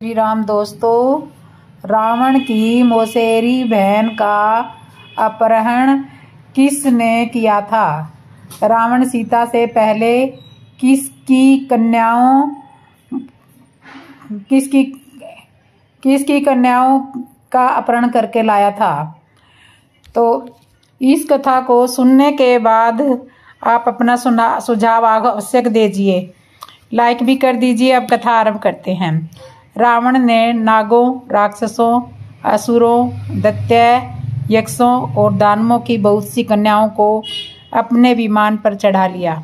श्री राम दोस्तों, रावण की मौसेरी बहन का अपहरण किसने किया था? रावण सीता से पहले किसकी कन्याओं का अपहरण करके लाया था? तो इस कथा को सुनने के बाद आप अपना सुझाव आवश्यक दीजिए, लाइक भी कर दीजिए। अब कथा आरंभ करते हैं। रावण ने नागों, राक्षसों, असुरों, दैत्य, यक्षों और दानवों की बहुत सी कन्याओं को अपने विमान पर चढ़ा लिया।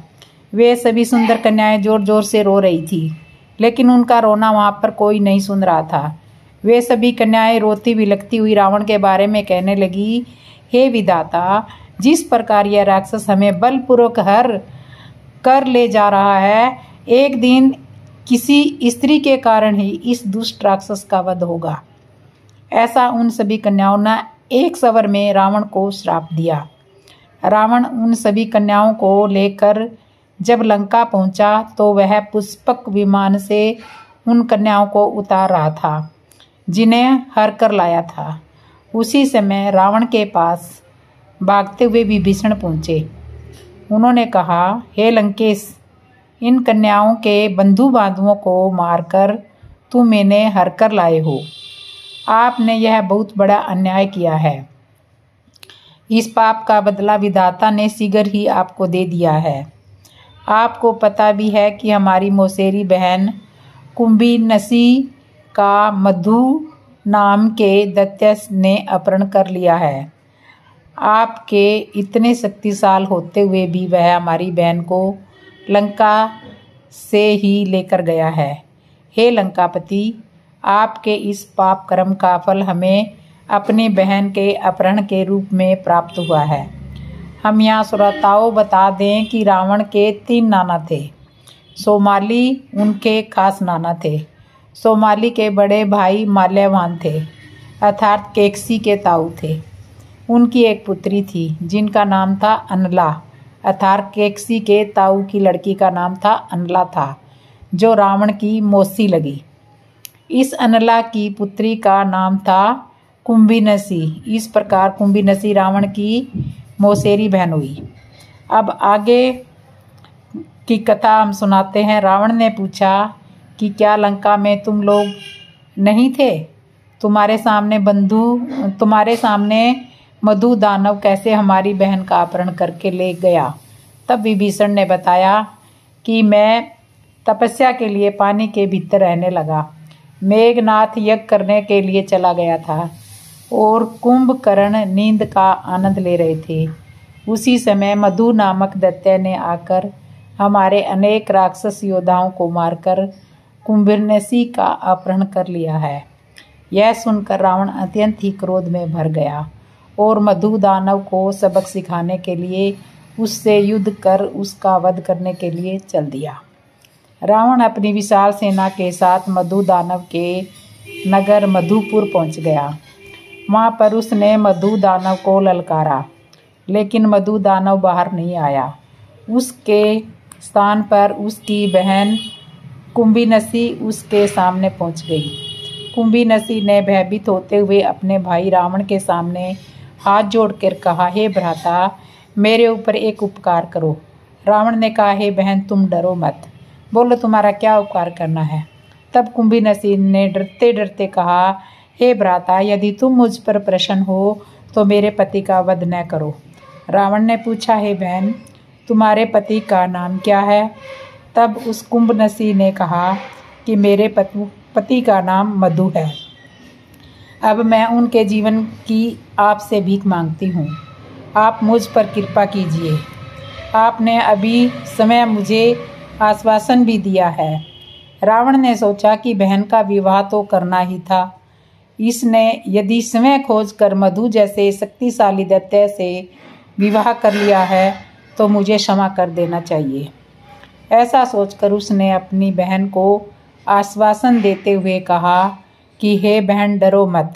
वे सभी सुंदर कन्याएं जोर जोर से रो रही थी, लेकिन उनका रोना वहां पर कोई नहीं सुन रहा था। वे सभी कन्याएं रोती बिलखती हुई रावण के बारे में कहने लगी, हे विधाता, जिस प्रकार यह राक्षस हमें बलपूर्वक हर कर ले जा रहा है, एक दिन किसी स्त्री के कारण ही इस दुष्ट राक्षस का वध होगा। ऐसा उन सभी कन्याओं ने एक स्वर में रावण को श्राप दिया। रावण उन सभी कन्याओं को लेकर जब लंका पहुंचा तो वह पुष्पक विमान से उन कन्याओं को उतार रहा था जिन्हें हर कर लाया था। उसी समय रावण के पास भागते हुए विभीषण पहुंचे। उन्होंने कहा, हे लंकेश, इन कन्याओं के बंधु बांधवों को मारकर तुम इन्हें हर कर लाए हो। आपने यह बहुत बड़ा अन्याय किया है। इस पाप का बदला विधाता ने शीघ्र ही आपको दे दिया है। आपको पता भी है कि हमारी मौसेरी बहन कुंभीनसी का मधु नाम के दैत्य ने अपहरण कर लिया है। आपके इतने शक्तिशाली होते हुए भी वह हमारी बहन को लंका से ही लेकर गया है। हे लंकापति, आपके इस पाप कर्म का फल हमें अपनी बहन के अपहरण के रूप में प्राप्त हुआ है। हम यहाँ श्रोताओं बता दें कि रावण के 3 नाना थे। सोमाली उनके खास नाना थे। सोमाली के बड़े भाई माल्यवान थे, अर्थात केकसी के ताऊ थे। उनकी एक पुत्री थी जिनका नाम था अनला, अर्थात केकसी के ताऊ की लड़की का नाम था अनला था, जो रावण की मौसी लगी। इस अनला की पुत्री का नाम था कुंभीनसी। इस प्रकार कुंभीनसी रावण की मौसेरी बहन हुई। अब आगे की कथा हम सुनाते हैं। रावण ने पूछा कि क्या लंका में तुम लोग नहीं थे? तुम्हारे सामने मधु दानव कैसे हमारी बहन का अपहरण करके ले गया? तब विभीषण ने बताया कि मैं तपस्या के लिए पानी के भीतर रहने लगा। मेघनाथ यज्ञ करने के लिए चला गया था और कुंभकर्ण नींद का आनंद ले रहे थे। उसी समय मधु नामक दैत्य ने आकर हमारे अनेक राक्षस योद्धाओं को मारकर कुंभीनसी का अपहरण कर लिया है। यह सुनकर रावण अत्यंत ही क्रोध में भर गया और मधु दानव को सबक सिखाने के लिए उससे युद्ध कर उसका वध करने के लिए चल दिया। रावण अपनी विशाल सेना के साथ मधु दानव के नगर मधुपुर पहुंच गया। वहां पर उसने मधु दानव को ललकारा, लेकिन मधु दानव बाहर नहीं आया। उसके स्थान पर उसकी बहन कुंभीनसी उसके सामने पहुंच गई। कुंभीनसी ने भयभीत होते हुए अपने भाई रावण के सामने हाथ जोड़कर कहा, हे भ्राता, मेरे ऊपर एक उपकार करो। रावण ने कहा, हे बहन, तुम डरो मत, बोलो तुम्हारा क्या उपकार करना है? तब कुंभीनसी ने डरते डरते कहा, हे भ्राता, यदि तुम मुझ पर प्रसन्न हो तो मेरे पति का वध न करो। रावण ने पूछा, हे बहन, तुम्हारे पति का नाम क्या है? तब उस कुंभीनसी ने कहा कि मेरे पति का नाम मधु है। अब मैं उनके जीवन की आपसे भीख मांगती हूँ। आप मुझ पर कृपा कीजिए। आपने अभी समय मुझे आश्वासन भी दिया है। रावण ने सोचा कि बहन का विवाह तो करना ही था। इसने यदि समय खोज कर मधु जैसे शक्तिशाली दैत्य से विवाह कर लिया है तो मुझे क्षमा कर देना चाहिए। ऐसा सोचकर उसने अपनी बहन को आश्वासन देते हुए कहा कि हे बहन, डरो मत,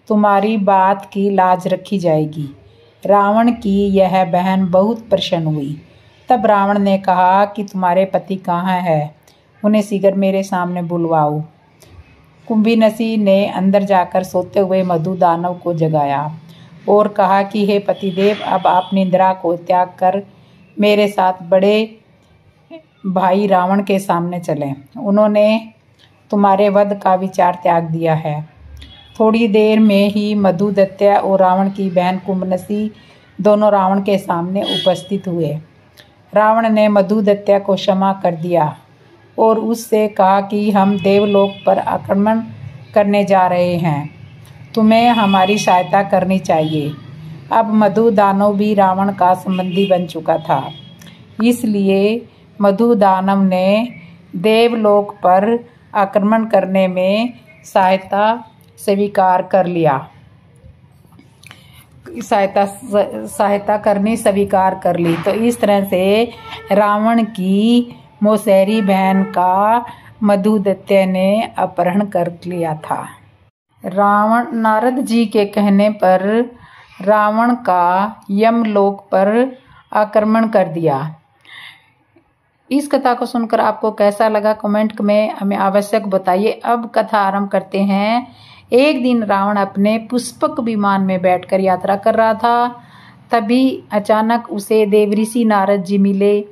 तुम्हारी बात की लाज रखी जाएगी। रावण की यह बहन बहुत प्रसन्न हुई। तब रावण ने कहा कि तुम्हारे पति कहाँ हैं? उन्हें शीघ्र मेरे सामने बुलवाओ। कुंभीनसी ने अंदर जाकर सोते हुए मधु दानव को जगाया और कहा कि हे पतिदेव, अब आप निद्रा को त्याग कर मेरे साथ बड़े भाई रावण के सामने चलें। उन्होंने तुम्हारे वध का विचार त्याग दिया है। थोड़ी देर में ही मधु, दैत्य और रावण की बहन कुंभनसी दोनों रावण के सामने उपस्थित हुए। रावण ने मधु, दैत्य को क्षमा कर दिया और उससे कहा कि हम देवलोक पर आक्रमण करने जा रहे हैं, तुम्हें हमारी सहायता करनी चाहिए। अब मधु दानव भी रावण का संबंधी बन चुका था, इसलिए मधु दानव ने देवलोक पर आक्रमण करने में सहायता करनी स्वीकार कर ली। तो इस तरह से रावण की मौसेरी बहन का मधु, दैत्य ने अपहरण कर लिया था। रावण नारद जी के कहने पर रावण का यमलोक पर आक्रमण कर दिया। इस कथा को सुनकर आपको कैसा लगा कमेंट में हमें आवश्यक बताइए। अब कथा आरंभ करते हैं। एक दिन रावण अपने पुष्पक विमान में बैठकर यात्रा कर रहा था। तभी अचानक उसे देवऋषि नारद जी मिले।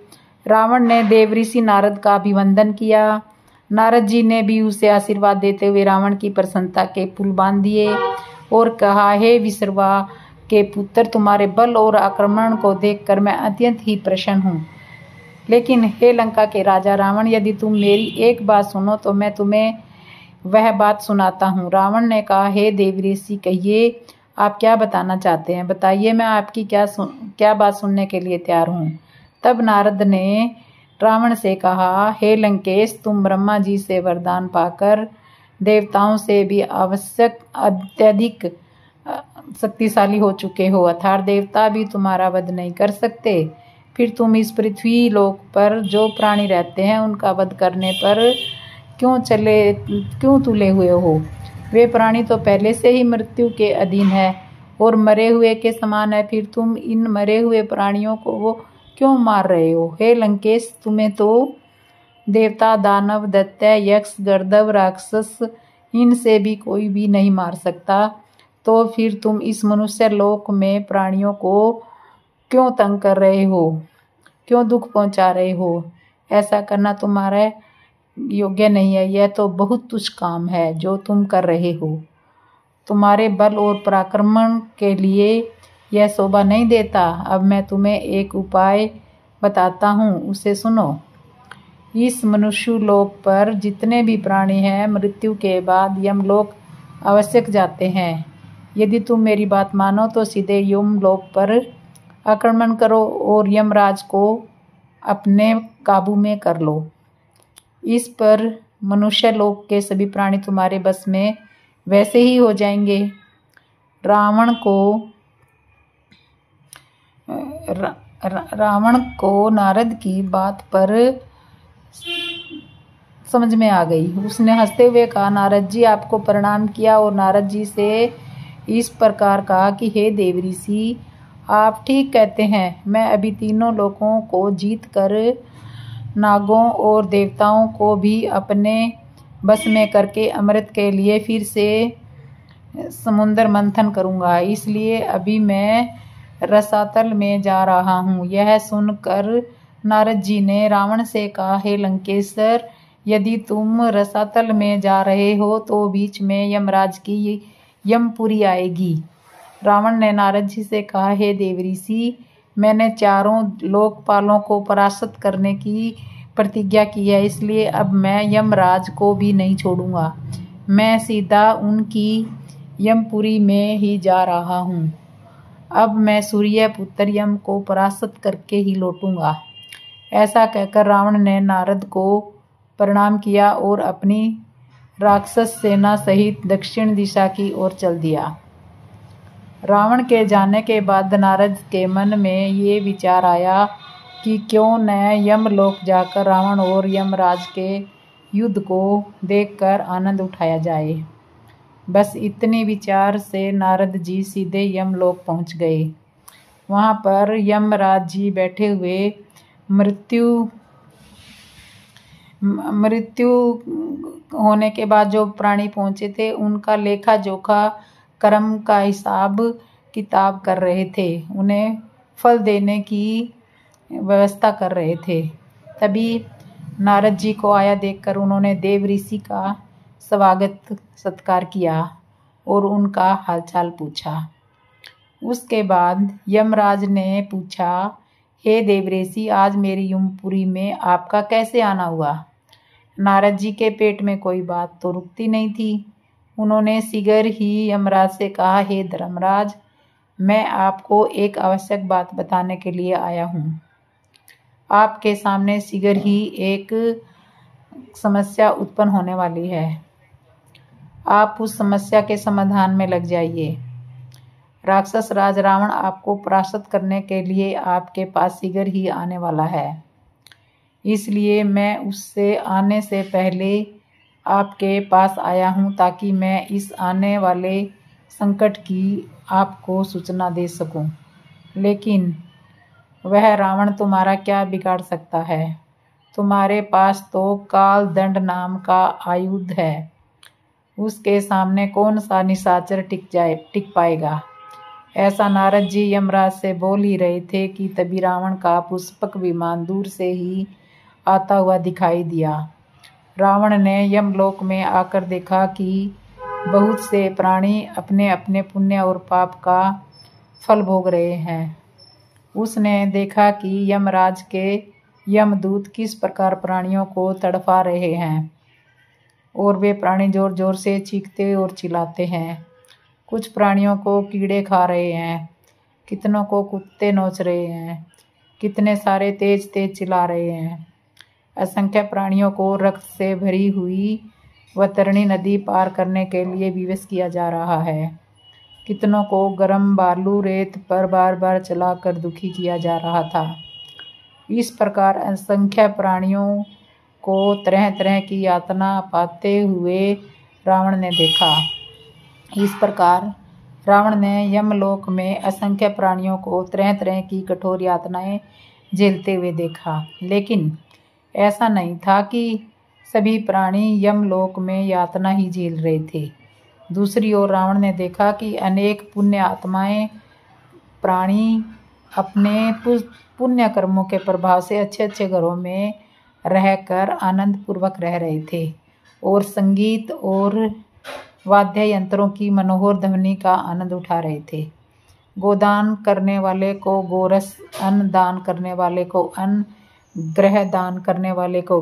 रावण ने देवऋषि नारद का अभिवंदन किया। नारद जी ने भी उसे आशीर्वाद देते हुए रावण की प्रसन्नता के पुल बांध दिए और कहा, हे विश्रवा के पुत्र, तुम्हारे बल और आक्रमण को देखकर मैं अत्यंत ही प्रसन्न हूँ। लेकिन हे लंका के राजा रावण, यदि तुम मेरी एक बात सुनो तो मैं तुम्हें वह बात सुनाता हूँ। रावण ने कहा, हे देवऋषि, कहिए आप क्या बताना चाहते हैं, बताइए, मैं आपकी क्या बात सुनने के लिए तैयार हूँ। तब नारद ने रावण से कहा, हे लंकेश, तुम ब्रह्मा जी से वरदान पाकर देवताओं से भी अत्यधिक शक्तिशाली हो चुके हो, अर्थात देवता भी तुम्हारा वध नहीं कर सकते। फिर तुम इस पृथ्वी लोक पर जो प्राणी रहते हैं उनका वध करने पर क्यों तुले हुए हो? वे प्राणी तो पहले से ही मृत्यु के अधीन है और मरे हुए के समान है। फिर तुम इन मरे हुए प्राणियों को वो क्यों मार रहे हो? हे लंकेश, तुम्हें तो देवता, दानव, दैत्य, यक्ष, गंधर्व, राक्षस, इनसे भी कोई भी नहीं मार सकता। तो फिर तुम इस मनुष्य लोक में प्राणियों को क्यों तंग कर रहे हो, क्यों दुख पहुंचा रहे हो? ऐसा करना तुम्हारे योग्य नहीं है। यह तो बहुत तुच्छ काम है जो तुम कर रहे हो। तुम्हारे बल और पराक्रम के लिए यह शोभा नहीं देता। अब मैं तुम्हें एक उपाय बताता हूँ, उसे सुनो। इस मनुष्य लोक पर जितने भी प्राणी हैं, मृत्यु के बाद यमलोक आवश्यक जाते हैं। यदि तुम मेरी बात मानो तो सीधे यमलोक पर आक्रमण करो और यमराज को अपने काबू में कर लो। इस पर मनुष्य लोक के सभी प्राणी तुम्हारे बस में वैसे ही हो जाएंगे। रावण को नारद की बात पर समझ में आ गई। उसने हंसते हुए कहा, नारद जी, आपको प्रणाम किया और नारद जी से इस प्रकार कहा कि हे देवऋषि, आप ठीक कहते हैं। मैं अभी तीनों लोकों को जीत कर नागों और देवताओं को भी अपने बस में करके अमृत के लिए फिर से समुद्र मंथन करूंगा। इसलिए अभी मैं रसातल में जा रहा हूँ। यह सुनकर नारद जी ने रावण से कहा, हे लंकेश्वर, यदि तुम रसातल में जा रहे हो तो बीच में यमराज की यमपुरी आएगी। रावण ने नारद जी से कहा, हे देवऋषि, मैंने चारों लोकपालों को परास्त करने की प्रतिज्ञा की है, इसलिए अब मैं यमराज को भी नहीं छोड़ूंगा। मैं सीधा उनकी यमपुरी में ही जा रहा हूँ। अब मैं सूर्य पुत्र यम को परास्त करके ही लौटूंगा। ऐसा कहकर रावण ने नारद को प्रणाम किया और अपनी राक्षस सेना सहित दक्षिण दिशा की ओर चल दिया। रावण के जाने के बाद नारद के मन में ये विचार आया कि क्यों न यमलोक जाकर रावण और यमराज के युद्ध को देखकर आनंद उठाया जाए। बस इतने विचार से नारद जी सीधे यमलोक पहुंच गए। वहां पर यमराज जी बैठे हुए मृत्यु होने के बाद जो प्राणी पहुँचे थे उनका लेखा जोखा कर्म का हिसाब किताब कर रहे थे, उन्हें फल देने की व्यवस्था कर रहे थे। तभी नारद जी को आया देखकर उन्होंने देव ऋषि का स्वागत सत्कार किया और उनका हालचाल पूछा। उसके बाद यमराज ने पूछा, हे देवऋषि, आज मेरी यमपुरी में आपका कैसे आना हुआ? नारद जी के पेट में कोई बात तो रुकती नहीं थी। उन्होंने शीघ्र ही यमराज से कहा, हे धर्मराज, मैं आपको एक आवश्यक बात बताने के लिए आया हूँ। आपके सामने शीघ्र ही एक समस्या उत्पन्न होने वाली है। आप उस समस्या के समाधान में लग जाइए। राक्षस राज रावण आपको परास्त करने के लिए आपके पास शीघ्र ही आने वाला है। इसलिए मैं उससे आने से पहले आपके पास आया हूँ ताकि मैं इस आने वाले संकट की आपको सूचना दे सकूं। लेकिन वह रावण तुम्हारा क्या बिगाड़ सकता है? तुम्हारे पास तो काल दंड नाम का आयुध है। उसके सामने कौन सा निशाचर टिक पाएगा? ऐसा नारद जी यमराज से बोल ही रहे थे कि तभी रावण का पुष्पक विमान दूर से ही आता हुआ दिखाई दिया। रावण ने यमलोक में आकर देखा कि बहुत से प्राणी अपने अपने पुण्य और पाप का फल भोग रहे हैं। उसने देखा कि यमराज के यमदूत किस प्रकार प्राणियों को तड़पा रहे हैं और वे प्राणी जोर जोर से चीखते और चिल्लाते हैं। कुछ प्राणियों को कीड़े खा रहे हैं, कितनों को कुत्ते नोच रहे हैं, कितने सारे तेज तेज चिल्ला रहे हैं। असंख्य प्राणियों को रक्त से भरी हुई वतरणी नदी पार करने के लिए विवश किया जा रहा है। कितनों को गर्म बालू रेत पर बार बार चलाकर दुखी किया जा रहा था। इस प्रकार असंख्य प्राणियों को तरह तरह की यातना पाते हुए रावण ने देखा। इस प्रकार रावण ने यमलोक में असंख्य प्राणियों को तरह तरह की कठोर यातनाएं झेलते हुए देखा। लेकिन ऐसा नहीं था कि सभी प्राणी यमलोक में यातना ही झेल रहे थे। दूसरी ओर रावण ने देखा कि अनेक पुण्य आत्माएं प्राणी अपने पुण्य कर्मों के प्रभाव से अच्छे अच्छे घरों में रहकर आनंद पूर्वक रह रहे थे और संगीत और वाद्य यंत्रों की मनोहर ध्वनि का आनंद उठा रहे थे। गोदान करने वाले को गोरस, अन्न दान करने वाले को अन्न, ग्रह दान करने वाले को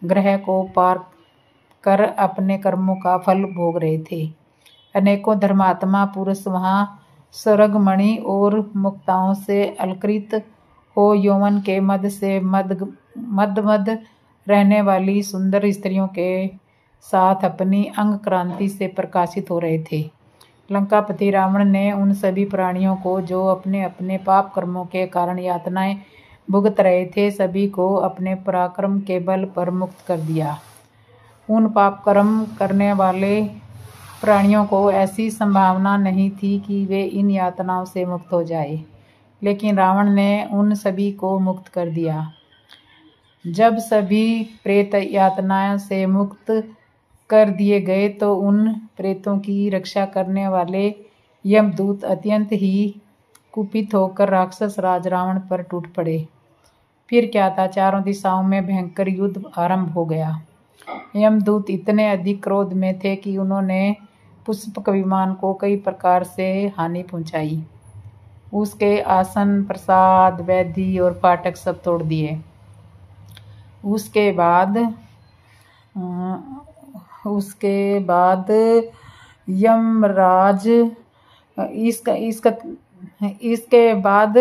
ग्रह को पार कर अपने कर्मों का फल भोग रहे थे। अनेकों धर्मात्मा पुरुष वहाँ स्वर्गमणि और मुक्ताओं से अलकृत हो यौवन के मद से मद रहने वाली सुंदर स्त्रियों के साथ अपनी अंग क्रांति से प्रकाशित हो रहे थे। लंकापति रावण ने उन सभी प्राणियों को जो अपने अपने पाप कर्मों के कारण यातनाएं भुगत रहे थे, सभी को अपने पराक्रम के बल पर मुक्त कर दिया। उन पाप कर्म करने वाले प्राणियों को ऐसी संभावना नहीं थी कि वे इन यातनाओं से मुक्त हो जाए, लेकिन रावण ने उन सभी को मुक्त कर दिया। जब सभी प्रेत यातनाओं से मुक्त कर दिए गए तो उन प्रेतों की रक्षा करने वाले यमदूत अत्यंत ही कुपित होकर राक्षस राज रावण पर टूट पड़े। फिर क्या था, चारों दिशाओं में भयंकर युद्ध आरंभ हो गया। यमदूत इतने अधिक क्रोध में थे कि उन्होंने पुष्पक विमान को कई प्रकार से हानि पहुंचाई। उसके आसन, प्रसाद, वेदी और फाटक सब तोड़ दिए। उसके बाद यमराज इसके बाद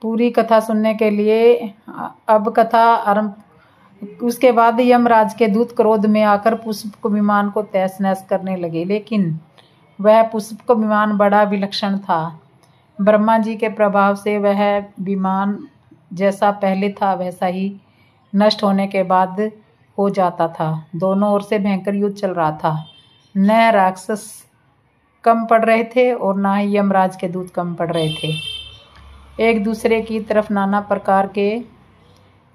पूरी कथा सुनने के लिए अब कथा आरंभ। उसके बाद यमराज के दूत क्रोध में आकर पुष्पक विमान को तहस नहस करने लगे, लेकिन वह पुष्पक विमान बड़ा विलक्षण था। ब्रह्मा जी के प्रभाव से वह विमान जैसा पहले था वैसा ही नष्ट होने के बाद हो जाता था। दोनों ओर से भयंकर युद्ध चल रहा था। न राक्षस कम पड़ रहे थे और ना ही यमराज के दूत कम पड़ रहे थे। एक दूसरे की तरफ नाना प्रकार के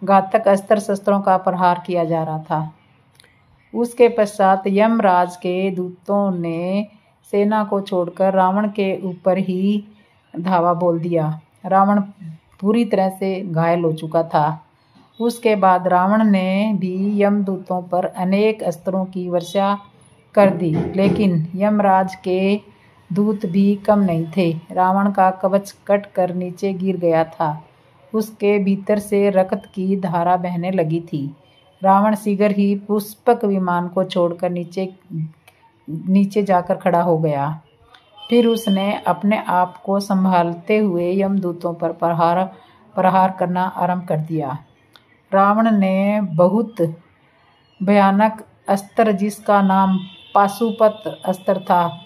घातक अस्त्र शस्त्रों का प्रहार किया जा रहा था। उसके पश्चात यमराज के दूतों ने सेना को छोड़कर रावण के ऊपर ही धावा बोल दिया। रावण पूरी तरह से घायल हो चुका था। उसके बाद रावण ने भी यमदूतों पर अनेक अस्त्रों की वर्षा कर दी, लेकिन यमराज के दूत भी कम नहीं थे। रावण का कवच कट कर नीचे गिर गया था। उसके भीतर से रक्त की धारा बहने लगी थी। रावण शीघ्र ही पुष्पक विमान को छोड़कर नीचे जाकर खड़ा हो गया। फिर उसने अपने आप को संभालते हुए यमदूतों पर प्रहार करना आरंभ कर दिया। रावण ने बहुत भयानक अस्त्र, जिसका नाम पाशुपत अस्त्र था,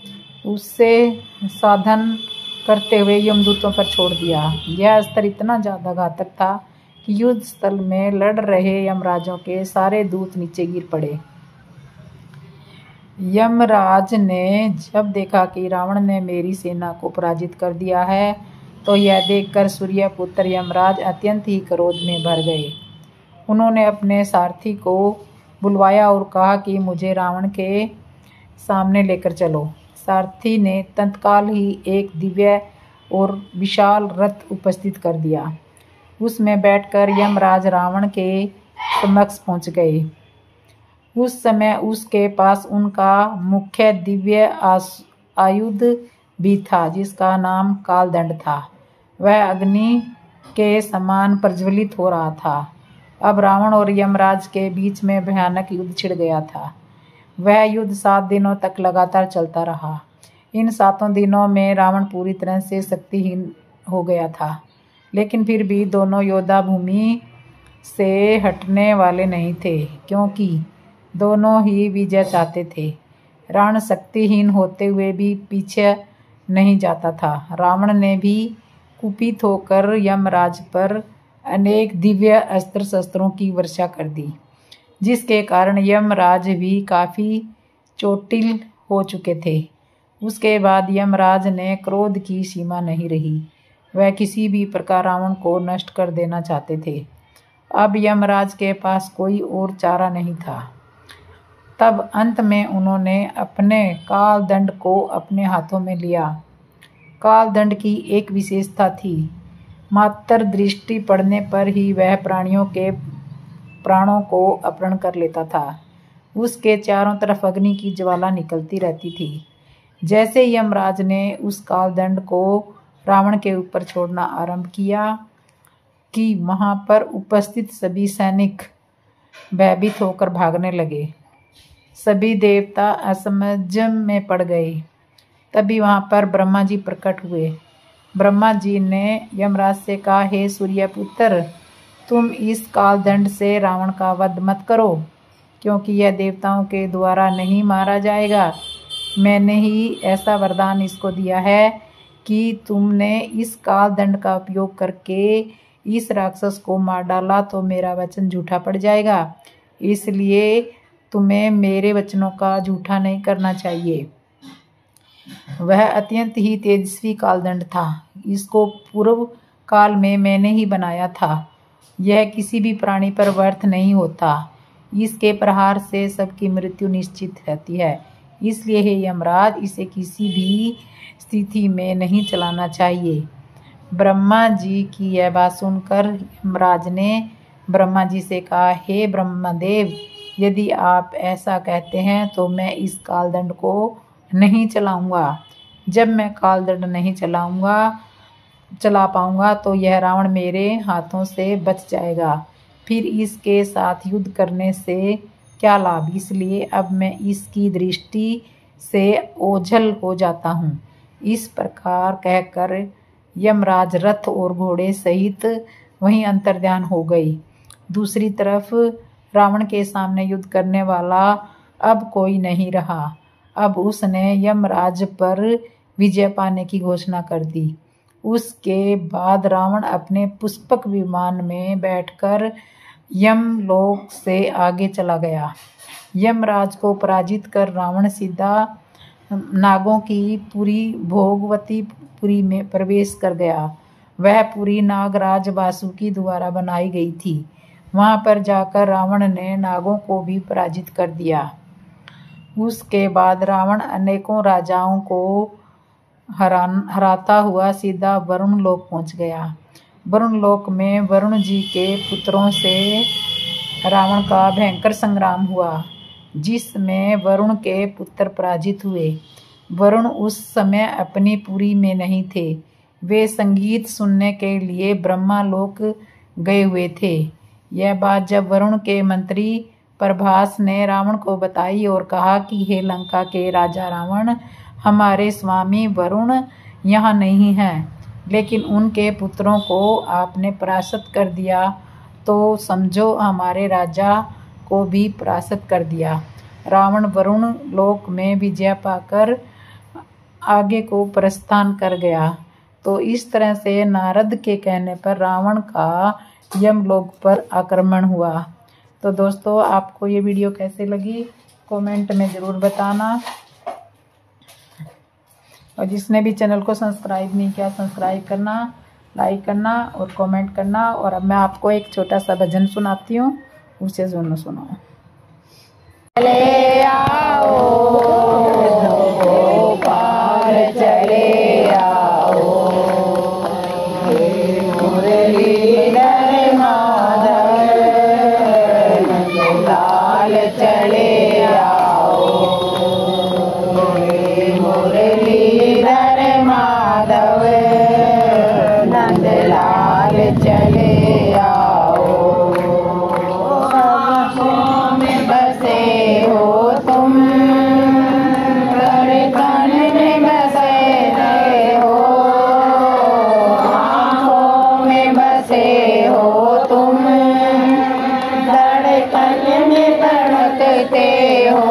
उससे साधन करते हुए यमदूतों पर छोड़ दिया। यह अस्त्र इतना ज़्यादा घातक था कि युद्ध स्थल में लड़ रहे यमराजों के सारे दूत नीचे गिर पड़े। यमराज ने जब देखा कि रावण ने मेरी सेना को पराजित कर दिया है, तो यह देखकर सूर्यपुत्र यमराज अत्यंत ही क्रोध में भर गए। उन्होंने अपने सारथी को बुलवाया और कहा कि मुझे रावण के सामने लेकर चलो। सारथी ने तत्काल ही एक दिव्य और विशाल रथ उपस्थित कर दिया। उसमें बैठकर यमराज रावण के समक्ष पहुंच गए। उस समय उसके पास उनका मुख्य दिव्य आयुध भी था, जिसका नाम कालदंड था। वह अग्नि के समान प्रज्वलित हो रहा था। अब रावण और यमराज के बीच में भयानक युद्ध छिड़ गया था। वह युद्ध 7 दिनों तक लगातार चलता रहा। इन 7 दिनों में रावण पूरी तरह से शक्तिहीन हो गया था, लेकिन फिर भी दोनों योद्धा भूमि से हटने वाले नहीं थे, क्योंकि दोनों ही विजय चाहते थे। रावण शक्तिहीन होते हुए भी पीछे नहीं जाता था। रावण ने भी कुपित होकर यमराज पर अनेक दिव्य अस्त्र शस्त्रों की वर्षा कर दी, जिसके कारण यमराज भी काफ़ी चोटिल हो चुके थे। उसके बाद यमराज ने क्रोध की सीमा नहीं रही। वह किसी भी प्रकार रावण को नष्ट कर देना चाहते थे। अब यमराज के पास कोई और चारा नहीं था। तब अंत में उन्होंने अपने कालदंड को अपने हाथों में लिया। कालदंड की एक विशेषता थी, मात्र दृष्टि पड़ने पर ही वह प्राणियों के प्राणों को अपहरण कर लेता था। उसके चारों तरफ अग्नि की ज्वाला निकलती रहती थी। जैसे यमराज ने उस कालदंड को रावण के ऊपर छोड़ना आरंभ किया कि वहां पर उपस्थित सभी सैनिक भयभीत होकर भागने लगे। सभी देवता असमंजस में पड़ गए। तभी वहां पर ब्रह्मा जी प्रकट हुए। ब्रह्मा जी ने यमराज से कहा, हे सूर्यपुत्र, तुम इस कालदंड से रावण का वध मत करो, क्योंकि यह देवताओं के द्वारा नहीं मारा जाएगा। मैंने ही ऐसा वरदान इसको दिया है कि तुमने इस कालदंड का उपयोग करके इस राक्षस को मार डाला तो मेरा वचन झूठा पड़ जाएगा। इसलिए तुम्हें मेरे वचनों का झूठा नहीं करना चाहिए। वह अत्यंत ही तेजस्वी कालदंड था। इसको पूर्व काल में मैंने ही बनाया था। यह किसी भी प्राणी पर व्यर्थ नहीं होता। इसके प्रहार से सबकी मृत्यु निश्चित रहती है। इसलिए हे यमराज, इसे किसी भी स्थिति में नहीं चलाना चाहिए। ब्रह्मा जी की यह बात सुनकर यमराज ने ब्रह्मा जी से कहा, हे ब्रह्मदेव, यदि आप ऐसा कहते हैं तो मैं इस कालदंड को नहीं चलाऊंगा। जब मैं कालदंड नहीं चला पाऊंगा तो यह रावण मेरे हाथों से बच जाएगा। फिर इसके साथ युद्ध करने से क्या लाभ। इसलिए अब मैं इसकी दृष्टि से ओझल हो जाता हूँ। इस प्रकार कहकर यमराज रथ और घोड़े सहित वहीं अंतर्ध्यान हो गई। दूसरी तरफ रावण के सामने युद्ध करने वाला अब कोई नहीं रहा। अब उसने यमराज पर विजय पाने की घोषणा कर दी। उसके बाद रावण अपने पुष्पक विमान में बैठकर यमलोक से आगे चला गया। यमराज को पराजित कर रावण सीधा नागों की पुरी भोगवतीपुरी में प्रवेश कर गया। वह पुरी नागराज वासुकी द्वारा बनाई गई थी। वहाँ पर जाकर रावण ने नागों को भी पराजित कर दिया। उसके बाद रावण अनेकों राजाओं को हराता हुआ सीधा वरुण लोक पहुँच गया। वरुण लोक में वरुण जी के पुत्रों से रावण का भयंकर संग्राम हुआ, जिसमें वरुण के पुत्र पराजित हुए। वरुण उस समय अपनी पुरी में नहीं थे, वे संगीत सुनने के लिए ब्रह्मा लोक गए हुए थे। यह बात जब वरुण के मंत्री प्रभास ने रावण को बताई और कहा कि हे लंका के राजा रावण, हमारे स्वामी वरुण यहाँ नहीं हैं, लेकिन उनके पुत्रों को आपने परास्त कर दिया, तो समझो हमारे राजा को भी परास्त कर दिया। रावण वरुण लोक में विजय पाकर आगे को प्रस्थान कर गया। तो इस तरह से नारद के कहने पर रावण का यमलोक पर आक्रमण हुआ। तो दोस्तों, आपको ये वीडियो कैसे लगी कमेंट में ज़रूर बताना, और जिसने भी चैनल को सब्सक्राइब नहीं किया सब्सक्राइब करना, लाइक करना और कमेंट करना। और अब मैं आपको एक छोटा सा भजन सुनाती हूँ, उसे ज़रूर सुनो। चले आओ गोपाल चले आओ, मुरलीधर माधव लाल चले आओ, मुरलीधर माधव नंदलाल चले आओ। आँखों में बसे हो तुम, धड़कन में बसे रहे हो, आँखों में बसे हो तुम, धड़कन में धड़कते हो।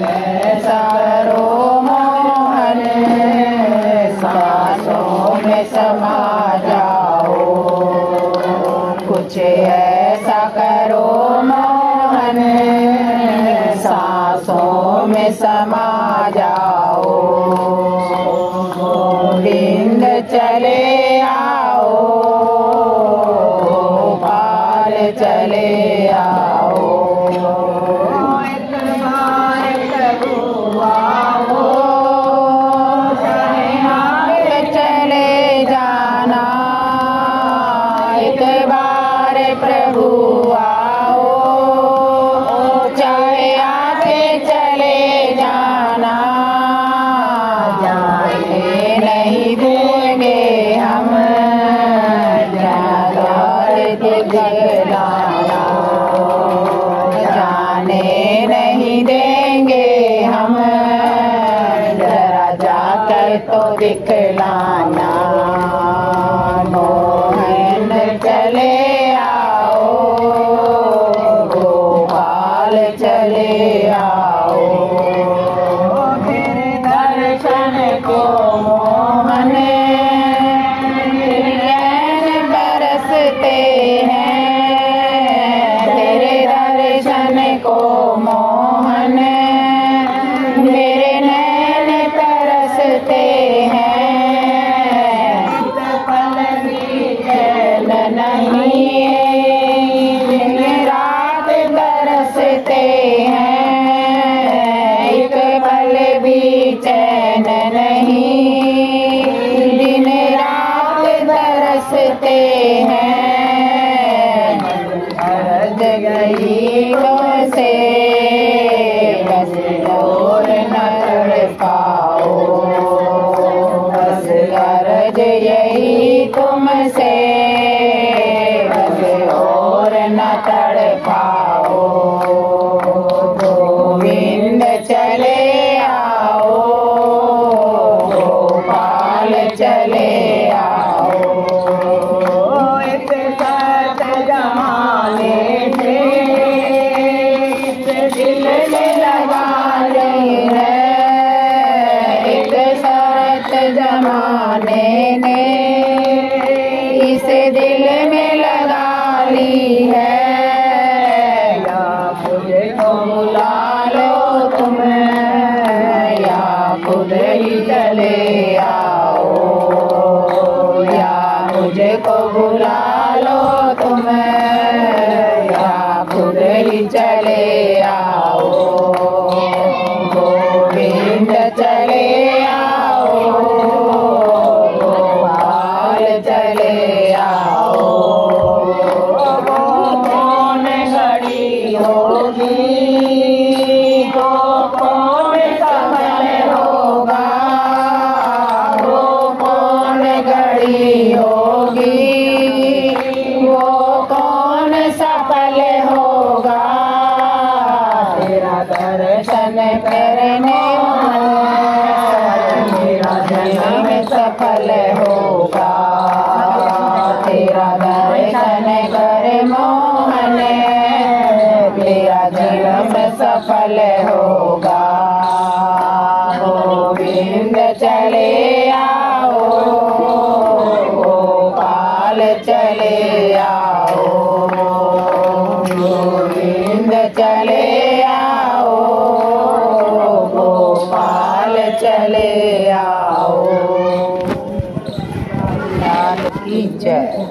ऐसा करो मोहन, सांसों में समा जाओ, कुछ ऐसा करो मोहन, सांसों में समा जाओ। गोविंद चले आओ, गोपाल चले आओ, एक बार प्रभु आओ, चाहे चले जाना, एक बार प्रभु आओ, चाहे आके चले जाना, जाने नहीं देंगे हम, दिखलाना, जाने नहीं देंगे हम, जरा जाकर तो दिखलाना। मोहन चले आओ, गोपाल चले आओ, तेरे दर्शन को मोहन नैन बरसते हैं, तेरे दर्शन को मोहन मेरे नैन तरसते हैं। पल भी चैन नहीं, दिन रात बरसते हैं, एक पल भी चैन नहीं, दिन रात बरसते हैं। अर्ज गई से बस और न तड़पाओ, बस अर्ज यही तुमसे, बस और न तड़पाओ। गोविंद चले आओ, गोपाल चले आओ, एक साथ जमाने से दिल लगा रही है, एक साथ जमाने ने दर्शन करने तेरा जन्म सफल होगा। तेरा दर्शन करे मोहन तेरा जन्म सफल होगा। गोविंद चले आओ गोपाल चले आओ। गोविंद चले आओ गोपाल चले आओ। लाल की जय।